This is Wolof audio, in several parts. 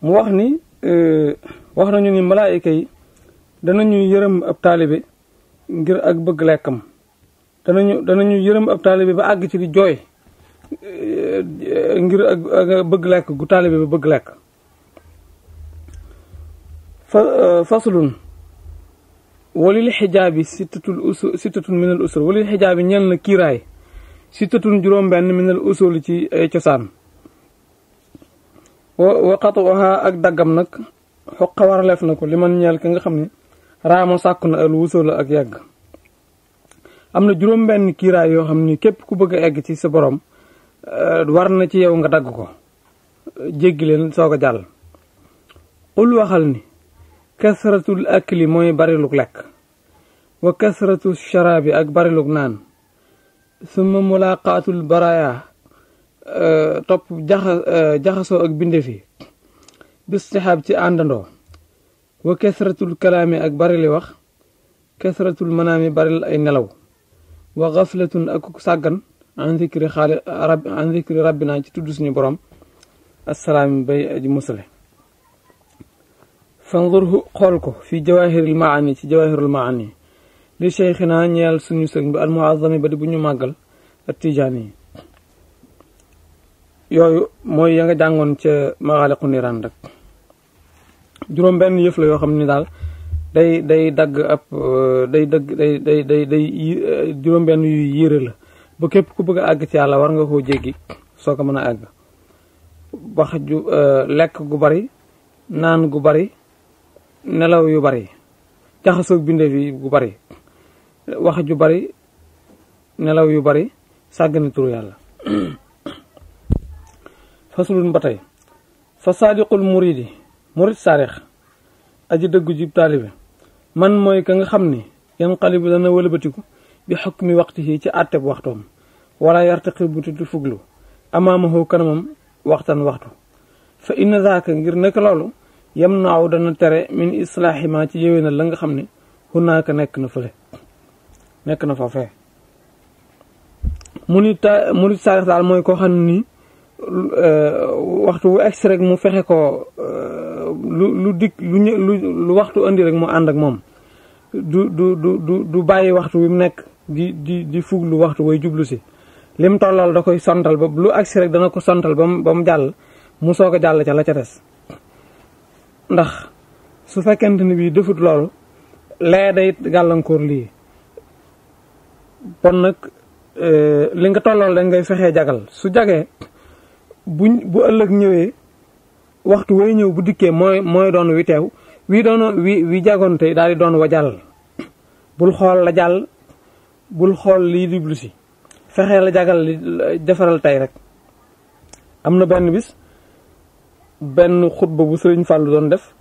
mu wax ni wax nañu ni malaayika yi danañu yërëm ab taalibe ngir ak bëgg lekkam danañu yërëm ab taalibe ba àgg ci di jooy ngir ak bëgg lekk gu taalibe ba bëgg lekk. faslun walil xijaabi sittatun minal usul walil xijaabi ñeel na kiiraay sittatun juróom-benn minal usul ci ay cosaan wa qatuha ak daggam nag xoqa waraleef na ko li man ñeel ki nga xam ne raama sàkku na al wusul ak yegg. am na juróom-benn kiiraay yoo xam ni képp ku bëgg a egg ci sa borom war na ci yow nga dagg ko jéggi leen soog a jàll. qul waxal ni kasratul akli mooy bariluk lekk wa kasratu sharaabi ak bariluk naan summa mulaqaatul baraya topp jaxasoo ak bindeef yi bistixaab ci àndandoo wa kasratul kalaami ak barili wax kasratul manaami baril ay nelaw wa gaflatun ak sàggan an zikri rabbina ci tudd suñu borom assalaami bay aji musale. fanzurhu xool ko fi jawahiril maani ci jawahirul maani li cheikhina ñeel suñu sëriñ bi almuazami ba di bu ñu màggal ak tijaani yi yooyu mooy ya nga jàngoon ca maxaaliqu niraan rek. juróom benn yëf la yoo xam ni daal day dagg ab day juróom benn yu yére la ba képp ku bëgg a àgg ci yàlla war nga koo jéggi soo ko mën a àgg. wax ju lekk gu bari, naan gu bari, nelaw yu bari, jaxasoog bindeef yi gu bari, wax ju bari, nelaw yu bari, sàggane turu yàlla. fasulun ba tey fa saadiqul muridi murid saarix aji dëggu jib taalibe man mooy ka nga xam ni yan xalibu dana wëlbatiku bi xukmi waxtihi ci àtteb waxtoom wala yartaqi bu tudd fuglu amaamahu kanamam waxtan waxtu fa inna zaaka ngir nekk loolu yam naaw dana tere min islaahi ma ci yéwénal la nga xam ne hunaaka nekk na fële nekk na fa fee murid saarix daal mooy koo xam ne nii waxtu wu egsi rek mu fexe ko lu waxtu andi rek mu ànd ak moom du bàyyi waxtu wi mu nekk di fuglu waxtu way jublu si lim tollal da koy sontal ba lu agsi rek dana ko sontal ba mu jàll mu soog a jàll ca la ca des. ndax su fekkente ni bii defut loolu lee day gàllankoor lii kon nag li nga tollal da ngay fexee jagal su jagee bu ëllëg ñëwee waxtu way ñëw bu dikkee mooy doon wi teew wi jagoon tey daal di doon wa jàll. bul xool la jàll bul xool lii jublu si fexee la jagal li defaral tey rek. am na benn bis benn xutba bu Sëriñ Fàllu doon def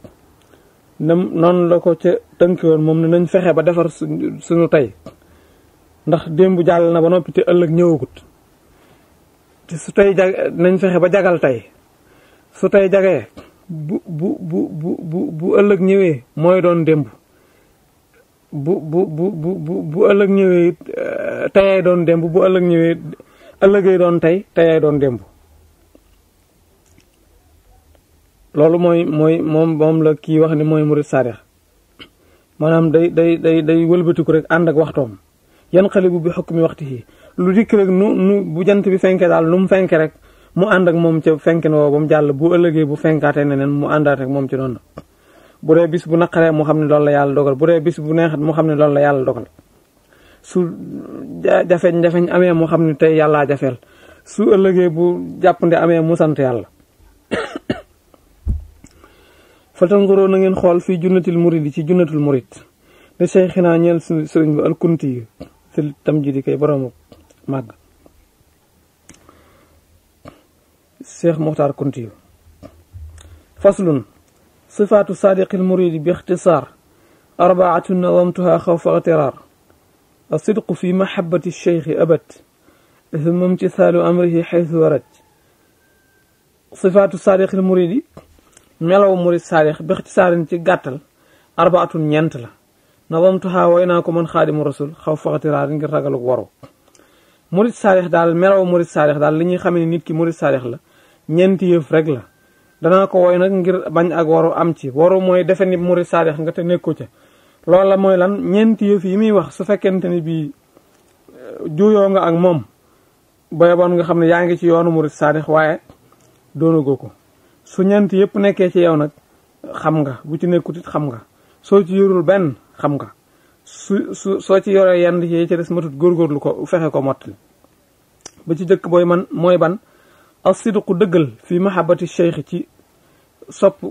noonu la ko ca tënki woon moom ne nañ fexe ba defar suñu tey ndax démb jàll na ba noppi te ëllëg ñëwagut te su tey nañ fexe ba jagal tey su tey jagee bu ëllëg ñëwee mooy doon démb bu ëllëg ñëwee teyay doon démb bu ëllëg ñëwee ëllëgay doon tey teyay doon démb. loolu moom la kii wax ni mooy murid saadix maanaam day wëlbatiku rek ànd ak waxtoom yan xalibu bi xukmi waxtihi lu dikk rek nu bu jant bi fenke daal nu mu fenke rek mu ànd ak moom ca fenke na woo ba mu jàll bu ëllëgee bu fenkaatee neneen mu àndaat ak moom ci noonu. bu dee bis bu naqaree mu xam ne loolu la yàlla dogal bu dee bis bu neexat mu xam ne loolu la yàlla dogal su jafeñ amee mu xam ne tey yàllaa jafeel su ëllëgee bu jàppande amee mu sant yàlla. fatanguroo na ngeen xool fii junnatil murid ci junnatul murid li cheikhina ñeel sëriñ bi alkunti yi si tam ji di kay boroomu màgg cheikh muxtaar kunti yu. faslun sifaatu saadiqil muridi bi ixtisaar arbaatun nawamtuha xawfa ixtiraar asidqu fi mahabati cheikhi abad thumma imtisaalu amrihi xaytu warat. sifaatu saadiqil muridi melaw murid saadix bi ixtisaarin ci gàttal arbaatun ñeent la nawamtuha way naa ko man xaadimu rasul xawfa ixtiraar ngir ragaluk waru. murid saadix daal melaw murid saadix daal li ñuy xamee ni nit ki murid saadix la ñeenti yëf rek la danaa ko woy nag ngir bañ ak waru am ci. waru mooy defe ni murid saadix nga te nekku ca. loolu la mooy lan ñeenti yëf yi muy wax su fekkente ni bii juyoo nga ak moom ba yeboon nga xam ne yaa ngi ci yoonu murid saadix waaye doonagoo ko. su ñeenti yëpp nekkee ci yow nag xam nga, bu ci nekkut it xam nga. soo ci yorul benn xam nga, soo ci yoree yenn yi ci des matut góorgóorlu ko fexe ko mottali. ba ci jëkk mooy ban as-sidqu dëggal fii mahabbati cheikh ci sopp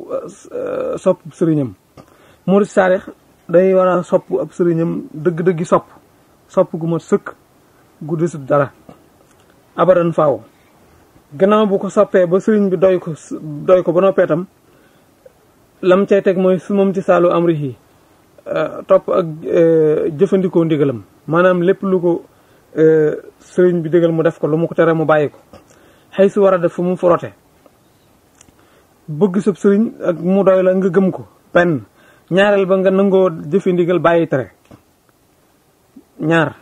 sëriñam. murid saadix day war a sopp ab sëriñam dëgg-dëggi sopp gu mat sëkk gu desut dara abadan faaw. gannaaw bu ko soppee ba sëriñ bi doy ko ba noppee tam lam cay teg mooy su moom ci saalu amrihi topp ak jëfandikoo ndigalam. maanaam lépp lu ko sëriñ bi digal mu def ko, lu mu ko tere mu bàyyi ko. xëy su war a def fu mu forote. bëgg sab sëriñ ak mu doy la nga gëm ko benn. ñaareel ba nga nangoo jëfe ndigal bàyyi tere ñaar.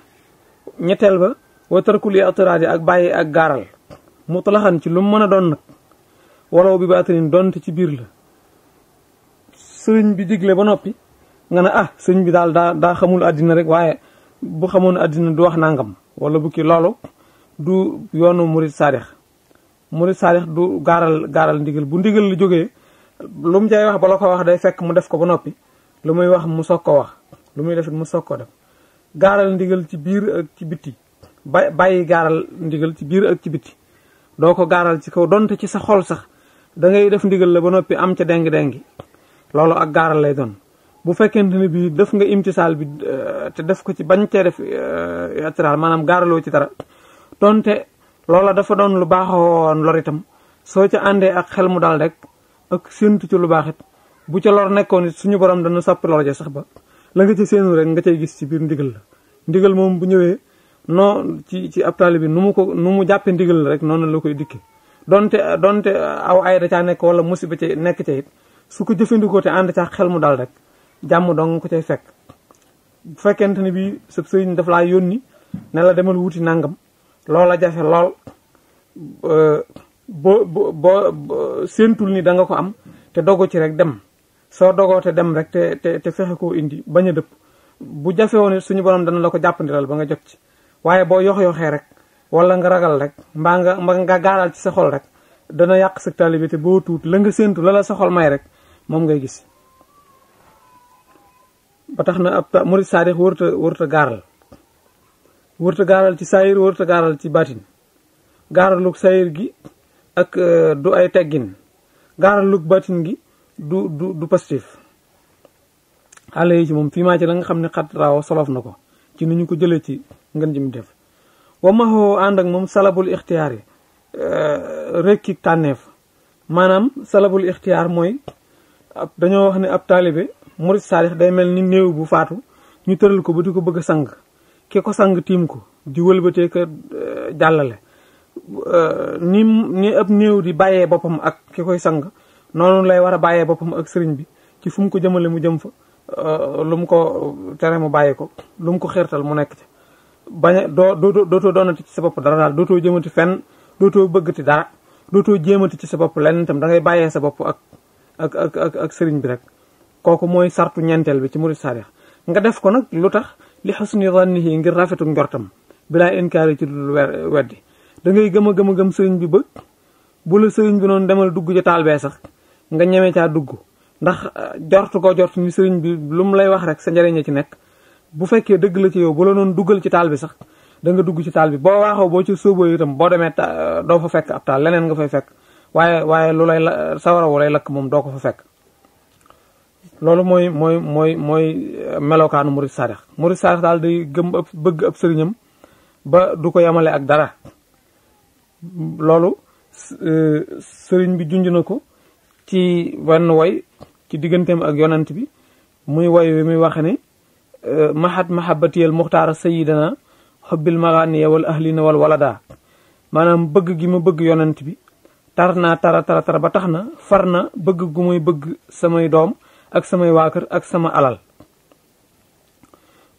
ñetteel ba wa tarkul i'tiraadi ak bàyyi ak gaaral mutlaxan ci lu mu mën a doon nag walaw bi baatinin doonte ci biir la. sëriñ bi digle ba noppi nga ne sëriñ bi daal daa xamul àddina rek, waaye bu xamoon àddina du wax nangam wala bu kii. loolu du yoonu murid saadix. murid saadix du gaaral ndigal. bu ndigal la jógee lu mu cay wax ba la ko wax day fekk mu def ko ba noppi. lu muy wax mu soog ko wax, lu muy def mu soog ko def. gaaral ndigal ci biir ak ci bitti bàyyi gaaral ndigal ci biir ak ci bitti. doo ko gaaral ci kaw donte ci sa xol sax da ngay def ndigal la ba noppi am ca dengi loolu ak gaaral lay doon. bu fekkente ne bii def nga imtisaal bi te def ko ci bañ cee def i'tiraal maanaam gaaraloo ci dara donte loola dafa doon lu baaxoon lor itam soo ca àndee ak xel mu dal rek ak séentu ci lu baax it bu ca lor nekkoon it suñu borom dana soppi lor ja sax ba la nga ci séenu rek nga cay gis ci biir ndigal la. ndigal moom bu ñëwee ci ab taalibe bi nu mu jàppe ndigal la rek noonu la koy dikke. donte aw ay da caa nekk wala musiba ci nekk ca it su ko jëfandikoo te ànd ca xel mu dal rek jàmm dong ko cay fekk. bu fekkente ne bii sab sëriñ daf laa yónni ne la demal wuti nangam loola jafe lool boo séentul ni da nga ko am te dogu ci rek dem. soo dogoo te dem rek te fexe koo indi bañ a dëpp bu jafe woon suñu borom dana la ko jàppandilal ba nga jot ci. waaye boo yoxee rek wala nga ragal rek mbaa nga gaaral ci sa xol rek dana yàq sa taalibe te boo tuut la nga séentu la la sa xol may rek moom ngay gis. ba tax na ab murid saadix wërta gaaral ci saayir wërta gaaral ci baatin. gaaralug saayir gi ak du ay teggin. gaaralug baatin gi du pastif. xale yi ci moom fii maa ci la nga xam ne xat raaw solof na ko ci ni ñu ko jëlee ci ngën jëm def. wa maxoo ànd ak moom salabul ixtiyaar yi rekki tànneef. maanaam salabul ixtiyaar mooy dañoo wax ne ab taalibe murid saadix day mel ni néew bu faatu ñu tëral ko ba di ko bëgg a sang. ki ko sang tiim ko di wëlbatee ko jàllale. ni ab néew di bàyyee boppam ak ki koy sang noonu lay war a bàyyee boppam ak sëriñ bi ci fu mu ko jëmale mu jëm fa. lu mu ko tere mu bàyyi ko, lu mu ko xeertal mu nekk ci. dootoo doonati ci sa bopp dara daal, dootoo jëmati fenn, dootoo bëggati dara, dootoo jéemati ci sa bopp lenn itam da ngay bàyyee sa bopp ak sëriñ bi rek. kooku mooy sartu ñeenteel bi ci murid saadix. nga def ko nag lu tax li xusni zannihi ngir rafetu njortam bilaa inkaari ci dul weddi. da ngay gëm a gëm sëriñ bi ba bu la sëriñ bi noonu demal dugg ci taal bee sax nga ñeme caa dugg. ndax jort ni sëriñ bi lu mu lay wax rek sa njëriñ ci nekk. bu fekkee dëgg la ci yow bu la noonu duggal ci taal bi sax da nga dugg ci taal bi. boo waaxoo boo ci sóoboo itam boo demee doo fa fekk ab taal leneen nga fay fekk. waaye lu lay sawara wu lay lakk moom doo ko fa fekk. loolu mooy melokaanu murid saadix. murid saadix daal day bëgg ab sëriñam ba du ko yemale ak dara. loolu sëriñ bi junj na ko ci wenn way ci digganteem ak yonent bi muy way wi muy waxe ne mahabbatiyal muxtaara sayidana xubbil maganiya wal ahlina wal walada. maanaam bëgg gi ma bëgg yonent bi tar naa tara ba tax na far na bëgg gu muy bëgg samay doom ak samay waa kër ak sama alal.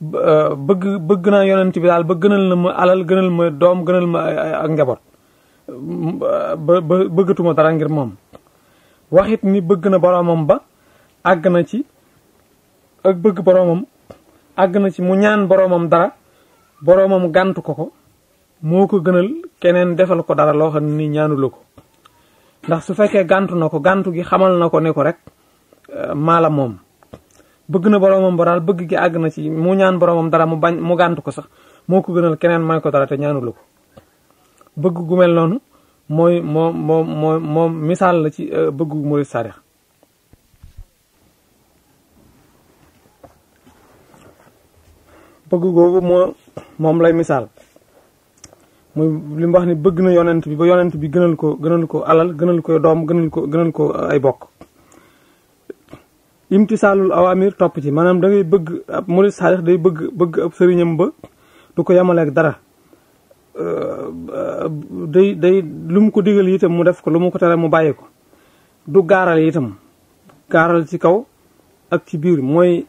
bëgg naa yonent bi daal ba gënal na ma alal, gënal ma doom, gënal ma ak njaboot. ba bëggatuma dara ngir moom. waxit ni bëgg na boroomam ba àgg na ci ak bëgg boroomam àgg na ci mu ñaan boroomam dara boroomam gàntu ko moo ko gënal keneen defal ko dara loo xam ne ni ñaanula ko ndax su fekkee gàntu na ko gàntu gi xamal na ko ne ko rek maala moom bëgg na boroomam ba daal bëgg gi àgg na ci mu ñaan boroomam dara mu gàntu ko sax moo ko gënal keneen may ko dara te ñaanula ko bëgg gu mel noonu moom misaal la ci bëggu murid saadix bëgg googu moom lay misaal muy li mu wax ni bëgg na yonent bi ba yonent bi gënal ko alal gënal ko doom gënal ko ay bokk imtisaalul awamir topp ci maanaam da ngay bëgg ab murid saadix day bëgg ab sëriñam ba du ko yemaleeg dara day lu mu ko digal itam mu def ko lu mu ko tere mu bàyyi ko du gaaral itam gaaral ci kaw ak ci biir mooy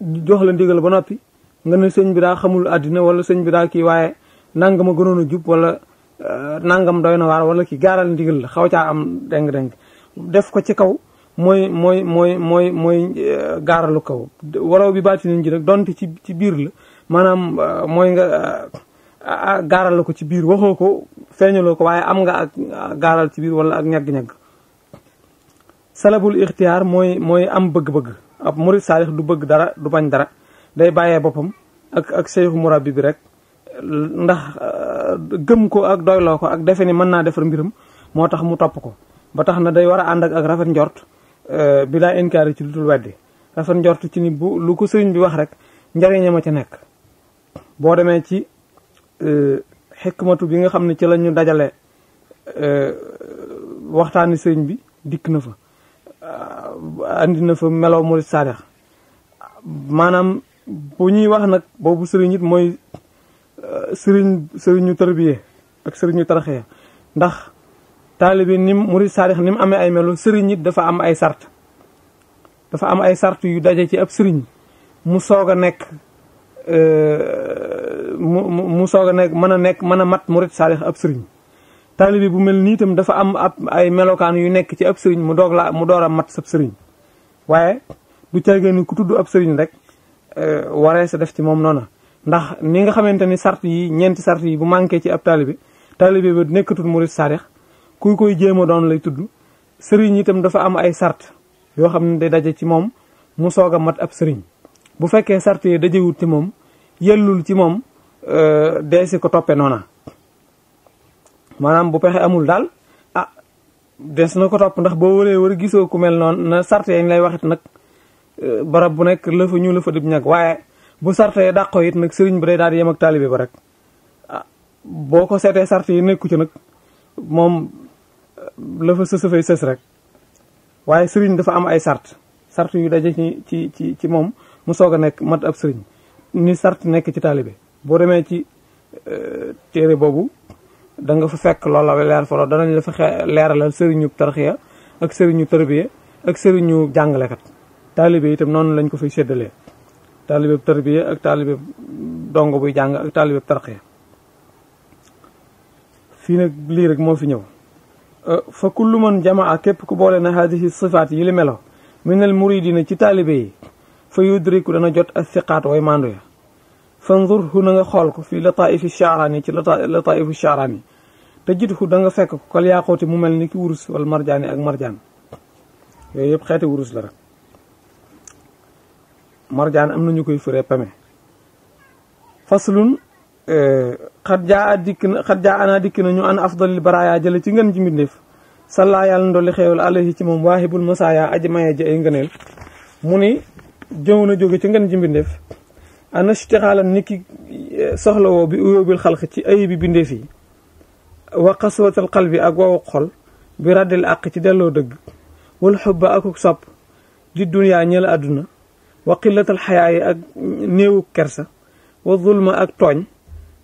jox la ndigal ba noppi nga ne sëñ bi daa xamul àddina wala sëñ bi daa kii waaye nangam a gënoon a jub wala nangam doy na waar wala kii gaaral ndigal la xaw caa am deng def ko ci kaw mooy gaaralu kaw waraw bi baati nañ ji rek donte ci biir la maanaam mooy nga gaaral ko ci biir waxoo ko feeñaloo ko waaye am nga ak gaaral ci biir wala ak ñagg-ñagg salabul ixtiyaar mooy am bëgg-bëgg ab murid saadix du bëgg dara du bañ dara day bàyyee boppam ak seexu murabbi bi rek ndax gëm ko ak doyloo ko ak defe ni mën naa defar mbiram moo tax mu topp ko ba tax na day war a ànd ak rafet njort bi laa inkaari ci lu dul weddi rafet njort ci ni bu lu ko sëriñ bi wax rek njariñam a ca nekk boo demee ci xikmatu bi nga xam ne ci la ñu dajale waxtaani sëriñ bi dikk na fa andi na fa melow murid saadix maanaam bu ñuy wax nag boobu sëriñ it mooy sëriñu tarbiye ak sëriñu taraxiya ndax taalibe nim murid saadix ni mu amee ay melo sëriñ it dafa am ay sart yu daje ci ab sëriñ mu soog a nekk mën a mat murid saadix ab sëriñ taalibe bu mel nii itam dafa am ay melokaan yu nekk ci ab sëriñ mu door a mat sab sëriñ waaye du caagee ni ku tudd ab sëriñ rek waree sa def ci moom noona ndax ni nga xamante ni ñeenti sart yi bu manqué ci ab taalibe ba nekkatul murid saadix kuy koy jéem a doon lay tudd sëriñ itam dafa am ay sart yoo xam ne day daje ci moom mu soog a mat ab sëriñ bu fekkee sart yi dajewut ci moom yellul ci moom deesi ko toppe noona maanaam bu pexe amul daal des na ko topp ndax boo wëree gisoo ku mel noonu na sart yi ñu lay waxit nag barab bu nekk la fa ñu la fa dib ñag waaye bu sart yi dàqoo it nag sëriñ bi day daal di yem ak taalibe ba rek boo ko seetee sart yi nekku ci nag moom la fa sësafay sës rek waaye sëriñ dafa am ay sart yu daje ci moom mu soog a nekk mat ab sëriñ ni sart nekk ci taalibe boo demee ci téere boobu da nga fa fekk loola leer folo danañ la fa leeralal sëriñu tarxiya ak sëriñu tarbiya ak sëriñu jàngalekat taalibe itam noonu lañ ko fay séddalee taalibe tarbiya ak taalibe dongo buy jàng ak taalibe tarxiya fii nag lii rek moo fi ñëw fa kullu man jamaa képp ku boole na hadihi sifaat yi li melo minal muridina ci taalibe yi fa yudriku dana jot ak siqaat way mandu ya fanzurhu na nga xool ko fi lataifi shaaraani ci lataifu shaaraani te jithu da nga fekk ko kal yaaxooti mu mel ni ki wurus wala marjaani ak marjaan yooyu yëpp xeeti wurus la rek marjaan am na ñu koy fëree pame faslun xat jaa ana dikk na ñu an afdalil baraaya jële ci ngën ji mbindeef salla yàlla ndolli xeewal alayhi ci moom waahibul masaaya aji maye ji ay ngëneel mu ni jëw na jóge ci ngën ji mbindeef ana istixaalan ni ki soxlawoo bi uyóobil xalq ci ayi bi bindeef yi wa qaswatal qalbi ak wawu xol bi raddil àq ci delloo dëgg wal xubba akuk sopp di duniyaa ñeel àdduna wa qillatal xayaa yi ak néewu kersa wa zulma ak tooñ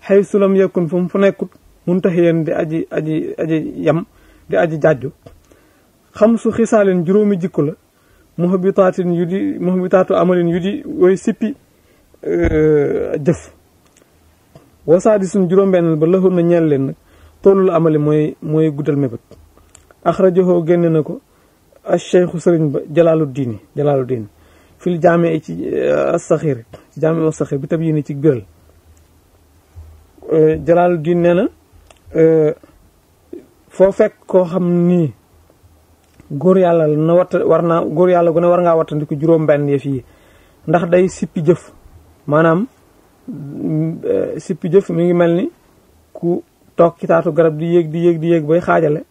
xay sulam yekkun fu mu fu nekkut muntahiyan di aji yam di aji jàjju xam su xisaalin juróomi jikko la muhabitaatu amalin yu di way sippi jëf wasaadi suñ juróom-benneel ba laxul na ñeel leen nag tollul amali mooy guddal mébét axrajahu génne na ko cheikhu sëriñ ba Jalaaluddin fil jaame ci as-saxir ci jaame as-saxir bi tab yi ni ci biral Jalaaluddin nee na foo fekk koo xam nii góor yàlla na góor yàlla gu ne war ngaa wattandiku juróom-benn yëf yi ndax day sippi jëf maanaam sippi jëf mi ngi mel ni ku toog ci taatu garab di yéeg bay xaajale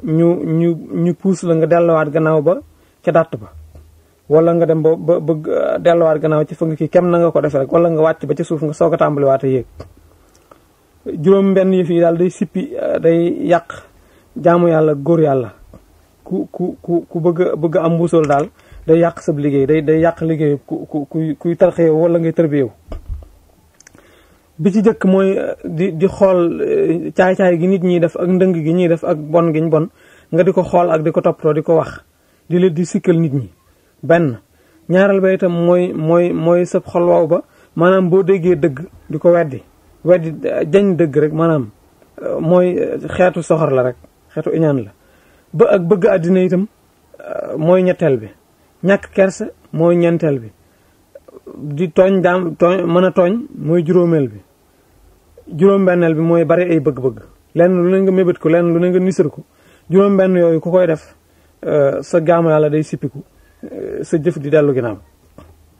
ñu puus la nga delluwaat gannaaw ba ca dàtt ba wala nga dem ba delluwaat gannaaw ci fa nga kii kem na nga ko defee rek wala nga wàcc ba ca suuf nga soog a tàmbaliwaat a yéeg juróom benn yëf yi daal day sippi day yàq jaamu yàlla góor yàlla ku bëgg am mbuusool daal day yàq sab liggéey day yàq liggéey kuy tarxee wala ngay tërbiyewu bi ci jëkk mooy di xool caay-caay gi nit ñi def ak ndëng gi ñuy def ak bon giñ bon nga di ko xool ak di ko toppatoo di ko wax di leen di sikkal nit ñi benn ñaareel ba itam mooy sab xol wow ba maanaam boo déggee dëgg di ko weddi jañ dëgg rek maanaam mooy xeetu soxor la rek xeetu iñaan la ba ak bëgg àddina itam mooy ñetteel bi ñàkk kersa mooy ñeenteel bi di tooñ mën a tooñ mooy juróomeel bi juróom-benneel bi mooy bari ay bëgg-bëgg lenn lu ne nga mébét ko lenn lu ne nga nisar ko juróom-benn yooyu ku koy def sa jaamu yàlla day sippiku sa jëf di dellu ginnaaw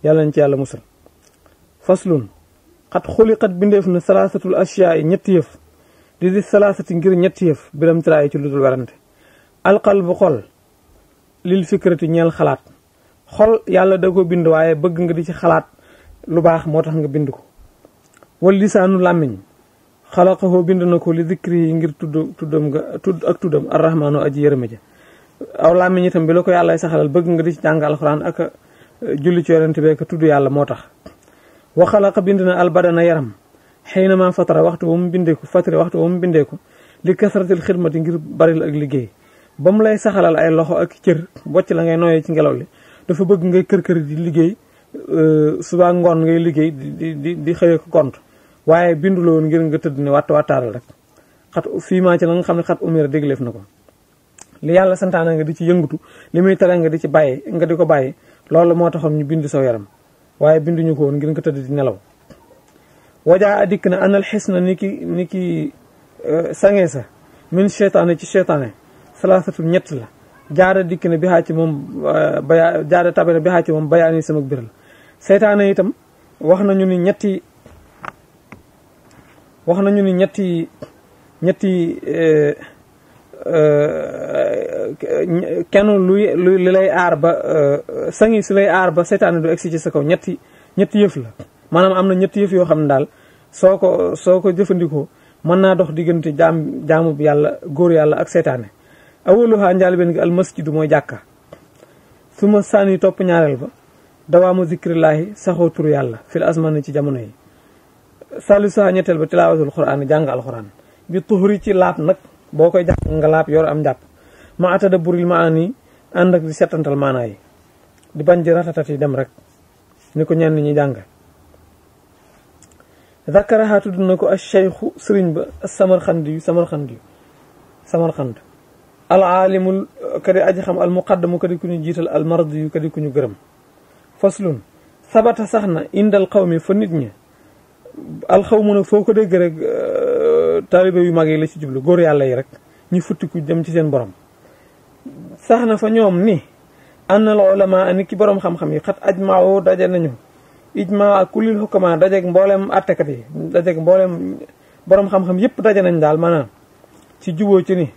yàlla nañ ci yàlla musal faslun xat xuliqat bindeef na salaasatul asiyaa yi ñetti yëf di salaasati ngir ñetti yëf biram tiraay ci lu dul werante alqalbu xol lil fikrati ñeel xalaat xol yàlla da ko bind waaye bëgg nga di ci xalaat lu baax moo tax nga bind ko wal lisaanu làmmiñ xalaqahu bind na ko li zikri yi ngir tuddam arrahmaanu aji yërëma ja aw làmmiñ itam bi la ko yàlla saxalal bëgg nga di ci jàng alxuraan ak julli ci yonent bi ak tudd yàlla moo tax wa xalaqa bind na albadana yaram xëy na ma fatara waxtu ba mu bindeeku li kasratil xidmati ngir baril ak liggéey ba mu lay saxalal ay loxo ak cër bocc la ngay nooyee ci ngelaw li dafa bëgg ngay kër di liggéey suba ngoon ngay liggéey di xëy ko gont waaye binduloo woon ngir nga tëdd ne wattaaral rek xat fii maa ci la nga xam ne xat umira dégleef na ko li yàlla santaana nga di ci yëngutu li muy tere nga di ci bàyyi nga di ko bàyyi loolu moo taxoon ñu bind saw yaram waaye binduñu ko woon ngir nga tëdd di nelaw wajaa adikk na anal xis na ni ki sange sa min cheytaane ci cheytaane salaasatu ñett la jaada dikk na bi xaa ci moom jaada tabe na bi xaa ci moom bayaani sama biral seytaane itam wax nañu ni ñetti kenn lu lay aar ba sangi si lay aar ba seytaane du egsi ci sa kaw ñetti yëf la maanaam am na ñetti yëf yoo xam ne daal soo ko jëfandikoo mën naa dox diggante jaamu yàlla góor yàlla ak seytaane awaluha njaalbeen gi almasjidu mooy jàkka su ma sànni topp ñaareel ba dawaamu zikrillaahi saxoo turu yàlla fil asmani ci jamono yi salisuha ñetteel ba tilaawatul quraan jàng alquran bi tuhuri ci laab nag boo koy jàng nga laab yor am njàpp ma atada buril maani ànd ak di settantal maanaa yi di bañ di ratatat yi dem rek ni ko ñenn ñi jàng zakaraha tudd na ko acheikhu sëriñ ba samarxand al aalimul kadi aji xam al muqaddamu kadi ku ñu jiital al mardi yu kadi ku ñu gërëm faslun sabata sax na indal xawmi fa nit ñi alxawmu nag foo ko dégg rek taalibe yu mag yi la ci jublu góor yàlla yi rek ñu futtiku jëm ci seen borom sax na fa ñoom ni annal ulama ni ki borom xam-xam yi xat ajmaaw daje nañu ijmaa kulil hukama dajeeg mboolem attekat yi dajeeg mboolem borom xam-xam yépp daje nañ daal maanaam ci juboo ci ni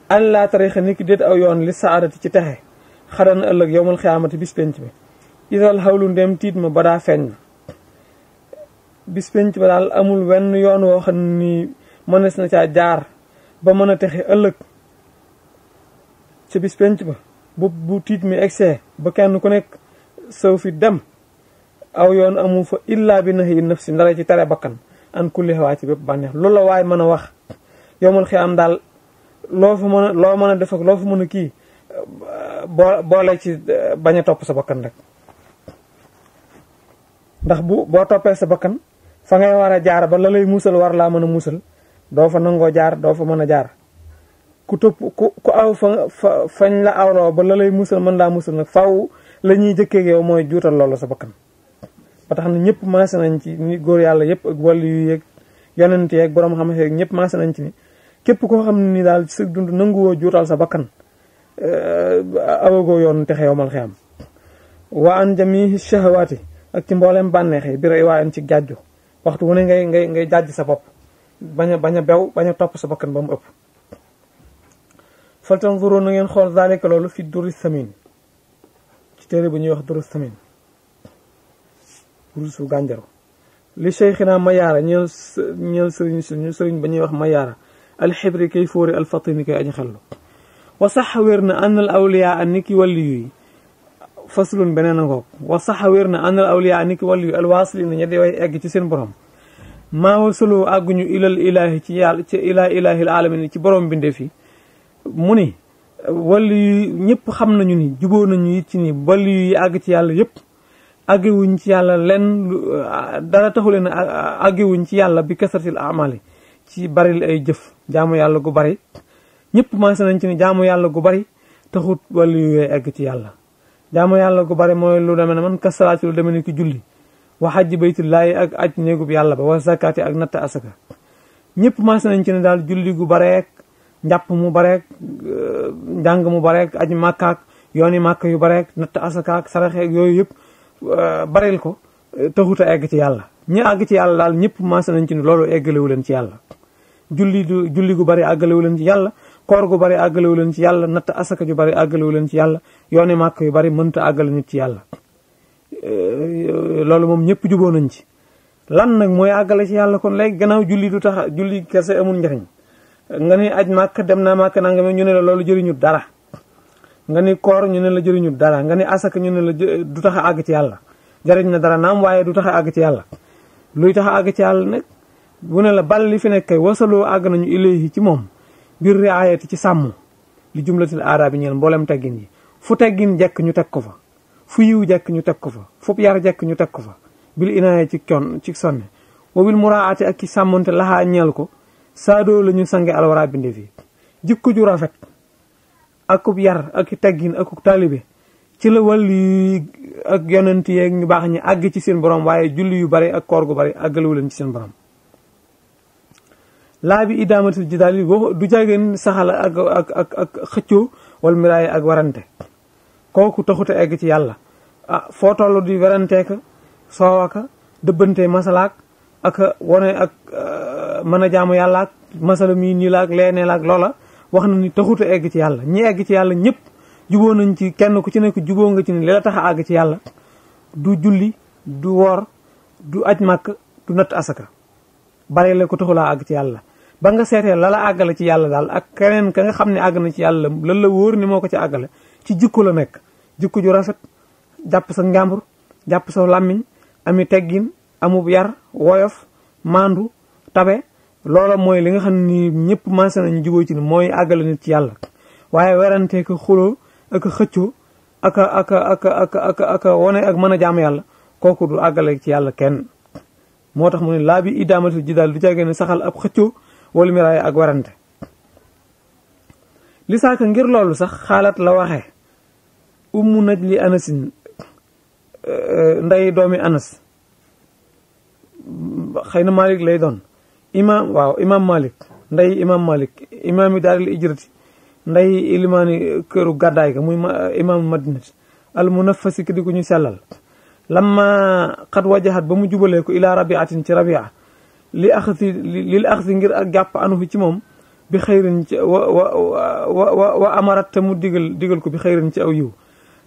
an laa tarixa ni ki déet aw yoon li saadati ci texe xadan ëllëg yowmal xiyaamati bis penc bi isal xawlu ndem tiit ma ba daa feeñ na bis penc ba daal amul wenn yoon woo xam ni mënees na caa jaar ba mën a texe ëllëg ca bis penc ba bu tiit mi egsee ba kenn ku nekk saw fi dem aw yoon amu fa illaa bi nahi nafsi ndara ci tere bakkan an kulli xawaa ci bépp bànneex loolu la waay mën a wax yowmal xiyaam daal loo mën a def ak loo fa mën a kii boole ci bañ a topp sa bakkan rek ndax boo toppee sa bakkan fa ngay war a jaar ba la lay musal war laa mën a musal doo fa nangoo jaar doo fa mën a jaar ku topp ku aw fañ la awloo ba la lay musal mën laa musal nag faw la ñuy jëkkee yow mooy juutal loolu sa bakkan. ba tax na ñëpp maase nañ ci ni góor yàlla yëpp ak wàllu yu yeeg yonent yeeg borom xam yeeg ñëpp maase nañ ci ni képp koo xam ne ni daal sa dund nanguwoo juutal sa bakkan awagoo yoon texe yowmal xiyam. wa an jamihi shahawaati ak ci mbooleem bànneexee bi rey waayen ci jàjju waxtu wu ne ngay jàjj sa bopp bañ a bew bañ a topp sa bakkan ba mu ëpp. faltanzuru na ngeen xool zalika loolu fi duri samin ci téere bu ñuy wax duru samin rusu gànjaro li cheikhina mayaara ñeel sëriñ ba ñuy wax mayaara alxibri kay fóori alfatini kay aji xellu wa sax wér na an al awliya an niki wàlli yuy faslun beneen a ngoog wa sax wér na an al awliya an niki wàlli yuy alwaasili ña di way egg ci seen borom maa wasuloo àgguñu ilal ilaahi ci yàlla ci ilaa ilaahil alamin ci borom bindee fi mu ni wàlli yu ñëpp xam nañu ni juboo nañu it ci ni wàlli yu àgg ci yàlla yëpp àggewuñ ci yàlla lenn dara taxu leen àggewuñ ci yàlla bi kasratil amali ci baril ay jëf jaamu yàlla gu bari ñëpp maase nañ ci ni jaamu yàlla gu bari taxut wàllu yu egg ci yàlla. jaamu yàlla gu bari mooy lu demee ne man kasalaati lu demee ne ki julli wa hajji baytullaahi ak aj néegub yàlla ba wa zakaati ak natt asaka ñëpp maase nañ ci ne daal julli gu bareek njàpp mu bareek njàng mu bareek aj màkkaak yooni màkk yu bareek natt asakaak saraxeek yooyu yëpp baril ko taxut a egg ci yàlla. ñi àgg ci yàlla daal ñëpp maase nañ ci ne loolu eggalewu leen ci yàlla. julli gu bari àggalewu leen ci yàlla, koor gu bari àggalewu leen ci yàlla, natt asaka ju bari àggalewu leen ci yàlla, yooni màkk yu bari mënta àggale nit ci yàlla. loolu moom ñëpp juboo nañ ci. lan nag mooy àggale ci yàlla kon léegi gannaaw julli du tax julli kese amul njariñ nga ni aj màkk dem naa màkk nanga ñu ne la loolu jëriñu dara, nga ni koor ñu ne la jëriñu dara, nga ni asaka ñu ne la du tax a àgg ci yàlla. jëriñ na dara naam waaye du tax a àgg ci yàlla. luy tax a àgg ci yàlla nag bu ne la bal li fi nekk kay wasaloo àgg nañu ilayhi ci moom biir riayati ci sàmm li jumlatil aada bi ñeel mboolem teggin yi. fu teggin jekk ñu teg ko fa, fu yiw jekk ñu teg ko fa, fu yar jekk ñu teg ko fa bil inaaya ci sonne wa bil muraati ak ci sàmmonte laxaa ñeel ko saadoo la ñu sange alwara binde fii. jikko ju rafet akub yar ak teggin akub taalibe ci la wàllu ak yonent yeeg ñu baax ñi àgg ci seen borom, waaye julli yu bari ak koor gu bari àggalewu leen ci seen borom. laa bi idaamatul jidaal yi du jageen saxal ak xëccoo wal miraay ak warante. kooku taxut a egg ci yàlla. foo toll di waranteeka soowaka dëbbante masalaak ak wane ak mën a jaamu yàlla ak masala mii nii la ak leenee la ak loola wax na ni taxut a egg ci yàlla. ñi egg ci yàlla ñëpp juboo nañ ci, kenn ku ci nekk juboo nga ci ni li la tax a àgg ci yàlla du julli du woor du aj màkk du natt asaka bari la ko taxulaa àgg ci yàlla. ba nga seetee la la àggale ci yàlla daal ak keneen ka nga xam ne àgg na ci yàlla lan la wóor ni moo ko ci àggale ci jikko la nekk. jikko ju rafet, jàpp sa njàmbur, jàpp sa làmmiñ, ami teggin, amub yar, woyof, maandu, tabe. loola mooy li nga xam ni ñëpp maase nañ juboo ci ni mooy àggale nit ci yàlla. waaye werante ko xuloo ak xëccoo ak wane ak mën a jaam yàlla kooku du àggale ci yàlla kenn. moo tax mu ne laa bi idaamatul ji daal du jagee ne saxal ab xëccoo wala miraay ak werante. li saaka ngir loolu sax xaalaat la waxee ummu najli anasin nday doomi anas xëy na malik lay doon imam malik nday imam malik imaami daaril ijrati nday ilimaani këru gàddaay ga muy imam madinati al munaffasi ki di ko ñu sellal lamma xat wajahat ba mu jubalee ko ilaa rabiatin ci rabia lil axsi ngir ak jàpp anufi ci moom bi xëyrin ci wa amarat te mu digal ko bi xëyrin ci aw yiw.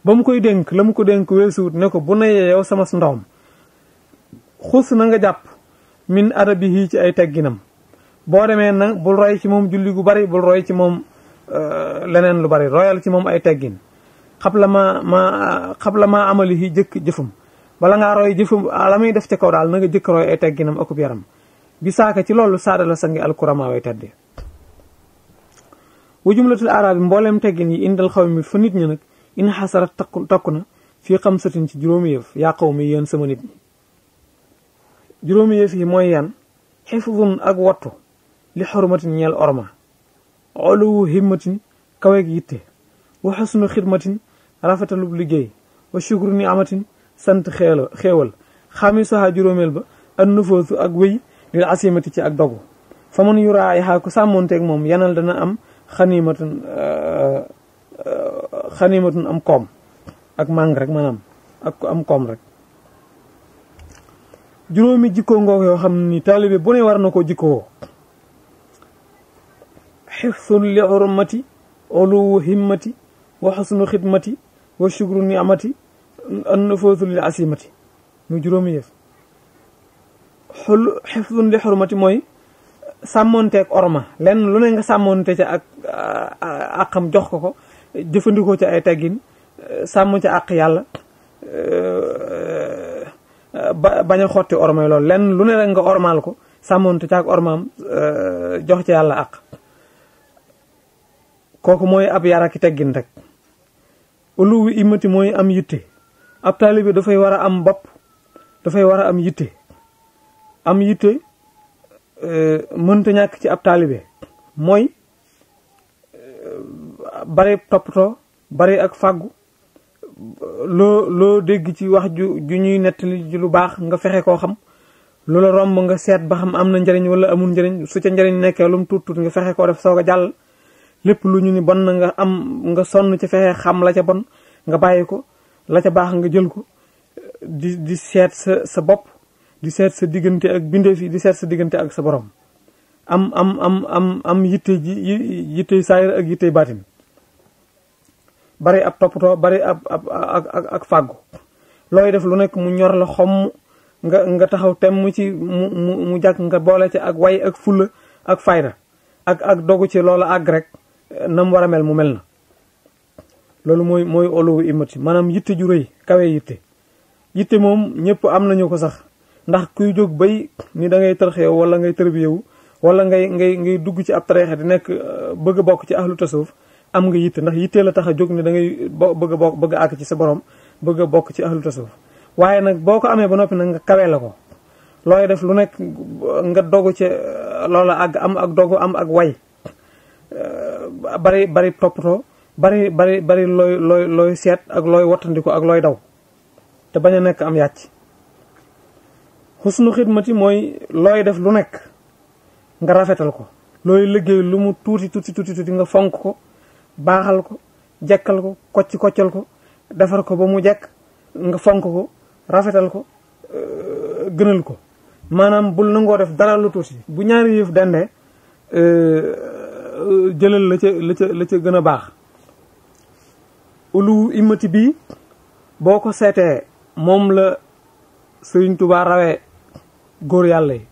ba mu koy dénk la mu ko dénk weesuwut ne ko bu nayee yow sama ndawam xus na nga jàpp min arabihi ci ay tegginam. boo demee nag bul roy ci moom julli gu bari, bul roy ci moom leneen lu bari, royal ci moom ay teggin. xabla ma amalihi jëkk jëfam. bala ngaa roy jëfam la muy def ca kaw daal na nga jëkk roy ay tegginam akub yaram. bi saaka ci loolu saada la sangi alkurama way tedde. wa jumlatul arabi mbooleem teggin yi indal xaw mi fa nit ñi nag in xasarat takku na fii xamsatin ci juróomi yëf yaa xaw mi yéen sama nit ñi. juróomi yëf yi mooy yan xifdun ak wattu li xormatin ñeel orma. uluwu himmatin kaweeg yitte wa xusnu xidmatin rafetalub liggéey wa shukru ni amatin sant xéewal xamisaha juróomeel ba an nufoosu ak wéy lil asimati ci ak dogu fa man yuraay xaa ku sàmmoonteeg moom yanal dana am xanimatun am koom ak màng rek maanaam ak am koom rek. juróomi jikkoo ngoog yoo xam ni taalibe bu ne war na ko jikkoo xifsun li hurmati uluwu himmati wa xusnu xidmati wa shukru ni amati an nufoosu lil asimati muy juróomi yëf. xifsun li hurmati mooy sàmmonteeg orma lenn lu ne nga sàmmonte ca ak àqam jox ko jëfandikoo ci ay teggin sàmm ca àq yàlla bañ a xotti ormay loolu lenn lu ne rek nga ormaal ko sàmmonte ca ak ormaam jox ci yàlla àq kooku mooy ab yar ak teggin rek. uluwu imati mooy am yitte ab taalibe dafay war a am bopp dafay war a am yitte mënta ñàkk ci ab taalibe mooy bari toppatoo bari ak fàggu loo dégg ci wax ju ñuy nettali ci lu baax nga fexe koo xam lu la romb nga seet ba xam am na njëriñ wala amul njëriñ su ca njëriñ nekkee lu mu tuut nga fexe koo def soog a jàll lépp lu ñu ni bon na nga sonn ci fexe xam la ca bon nga bàyyi ko la ca baax nga jël ko di seet sa bopp di seet sa diggante ak bindeef yi di seet sa diggante ak sa borom am yitte saayir ak yitte baatin bari ab toppatoo bari ak fàggu looy def lu nekk mu ñor la xomm nga taxaw temm ci mu jàkk nga boole ci ak way ak fulla ak fayda ak dogu ci loola àgg rek nam war a mel mu mel na loolu mooy uluwu immati maanaam yitte ju rëy kawe yitte moom ñëpp am nañu ko sax ndax kuy jóg bay ni da ngay tërxeew wala ngay tërbiyewu wala ngay dugg ci ab tariixa di nekk bëgg a bokk ci ahlu tasawuf am nga yitte ndax yitte la tax a jóg ni da ngay bëgg a àgg ci sa borom bëgg a bokk ci ahlu tasawuf waaye nag boo ko amee ba noppi nag nga kawee la ko looy def lu nekk nga dogu ci loola àgg am ak dogu am ak way bari toppatoo bari looy seet ak looy wattandiko ak looy daw te bañ a nekk am yàcc. xusnu xidmati mooy looy def lu nekk nga rafetal ko looy liggéey lu mu tuuti nga fonk ko baaxal ko jekkal ko koccal ko defar ko ba mu jekk nga fonk ko rafetal ko gënal ko maanaam bul nangoo def dara lu tuuti bu ñaari yëf dendee jëlal la ca gën a baax. uluwu immati bii boo ko seetee moom la Sëriñ Tuubaa rawee góor yàlla yi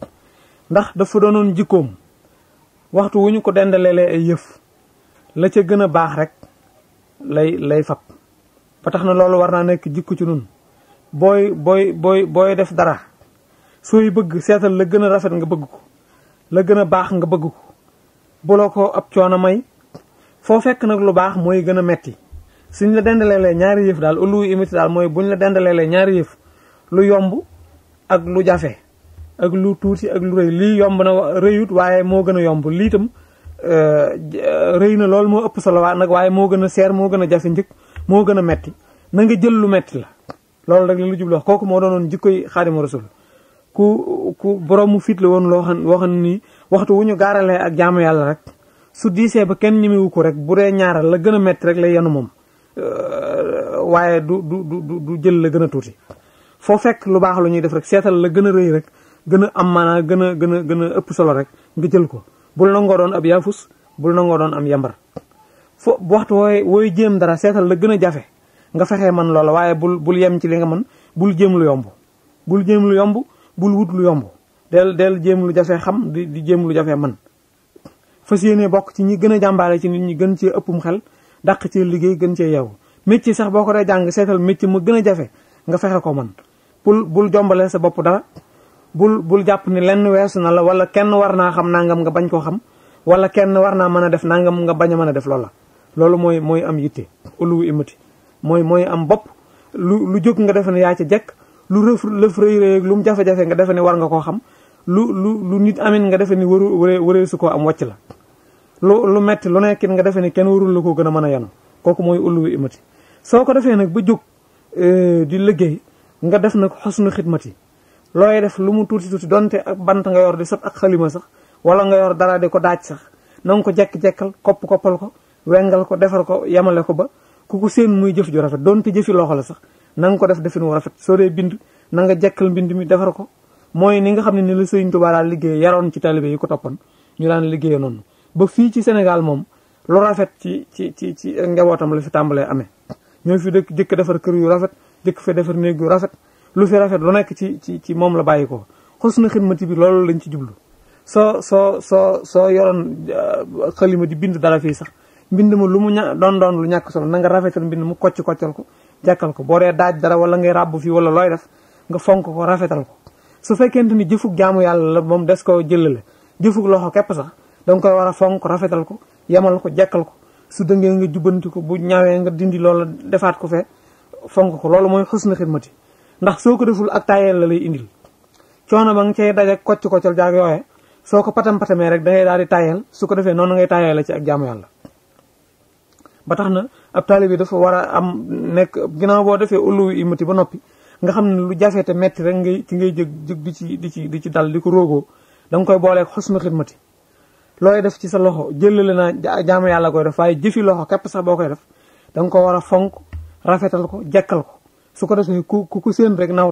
ndax dafa doonoon jikkoom waxtu wu ñu ko dendalelee ay yëf la ca gën a baax rek lay fab ba tax na loolu war naa nekk jikko ci nun booy def dara sooy bëgg seetal la gën a rafet nga bëgg ko la gën a baax nga bëgg ko bu la ko ab coono may foo fekk nag lu baax mooy gën a metti suñ la dendalelee ñaari yëf daal uluwu imati daal mooy buñ la dendalelee ñaari yëf lu yomb ak lu jafe ak lu tuuti ak lu rëy lii yomb na rëyut waaye moo gën a yomb lii itam rëy na lool moo ëpp solo nag waaye moo gën a seer moo gën a jafe njëkk moo gën a metti na nga jël lu metti la loolu rek la lu jublu wax kooku moo doonoon jikkoy Xaadimu Rasuul ku borom mu fit la woon loo xam ni waxtu wu ñu gaaralee ak jaamu yàlla rek su diisee ba kenn ñemewu ko rek bu dee ñaaral la gën a metti rek lay yenu moom waaye du jël la gën a tuuti foo fekk lu baax lu ñuy def rek seetal la gën a rëy rek gën a am maanaa gën a ëpp solo rek nga jël ko bul nangoo doon ab yaafus bul nangoo doon am yambar fo waxtu wooy jéem dara seetal la gën a jafe nga fexee man loola waaye bul yem ci li nga mën bul jéem lu yomb bul wut lu yomb del jéem lu jafe xam di jéem lu jafe man fas yéene bokk ci ñi gën a jàmbaare ci nit ñi gën cee ëppum xel dàq ci liggéey gën cee yeewu métier sax boo ko dee jàng seetal métier mu gën a jafe nga fexe ko man bul jombale sa bopp dara bul jàpp ni lenn weesu na la wala kenn war naa xam nangam nga bañ koo xam wala kenn war naa mën a def nangam nga bañ a mën a def loola loolu mooy am yitte uluwu immati mooy am bopp lu jóg nga defe ne yaa ca jekk lu lëf rëy lu mu jafe-jafe nga defe ne war nga koo xam lu nit amin nga defe ni waree su koo am wàcc la lu metti lu nekkit nga defee ni kenn warul la koo gën a mën a yanu kooku mooy ulwi imati soo ko defee nag ba jóg di liggéey nga def nag xosnu xidmati looy def lu mu tuuti tuuti donte ak bant nga yor di sot ak xalima sax wala nga yor dara di ko daaj sax na nga ko jekk-jekkal koppal ko wengal ko defar ko yamale ko ba ku ko seen muy jëf ju rafet donte jëfi loxo la sax na nga ko def defin wu rafet soo dee bind na nga jekkal mbind mi defar ko mooy ni nga xam ne ni la Sëriñ Tuubaa daal liggéey yaroon ci talibé yi ko toppoon ñu daan liggéeyee noonu ba fii ci Sénégal moom lu rafet ci njabootam la fi tàmbalee amee ñoo fi dëkk jëkk defar kër yu rafet jëkk fi defar néeg yu rafet lu fi rafet lu nekk ci moom la bàyyi ko xusnu xidmati bi loolu lañ ci jublu soo yoroon xalima di bind dara fii sax mbind ma lu mu doon lu ñàkk solo na nga rafetal mbind mu koccal ko jàkkal ko boo dee daaj dara wala ngay ràbb fii wala looy def nga fonk ko rafetal ko su fekkente ni jëfug jaamu yàlla la moom des ko jëlale jëfug loxo képp sax danga koy war a fonk rafetal ko yemal ko jekkal ko su dëngee nga jubbanti ko bu ñaawee nga dindi loola defaat ko fee fonk ko loolu mooy xusnu xidmati ndax soo ko deful ak tayeel la lay indil coono ba nga cay daje koccal jaag yooye soo ko patamee rek da ngay daal di tayeel su ko defee noonu ngay tayeel la ci ak jaamu yàlla ba tax na ab taalibe bi dafa war a am nekk ginnaaw boo defee ulwi imati ba noppi nga xam ne lu jafe te metti rek ngay jóg di ci dal di ko roogoo da nga koy booleeg xusnu xidmati looy def ci sa loxo jëlale naa jaamu yàlla koy def waaye jëfi loxo képp sax boo koy def da nga ko war a fonk rafetal ko jekkal ko su ko defee ku seen rek naw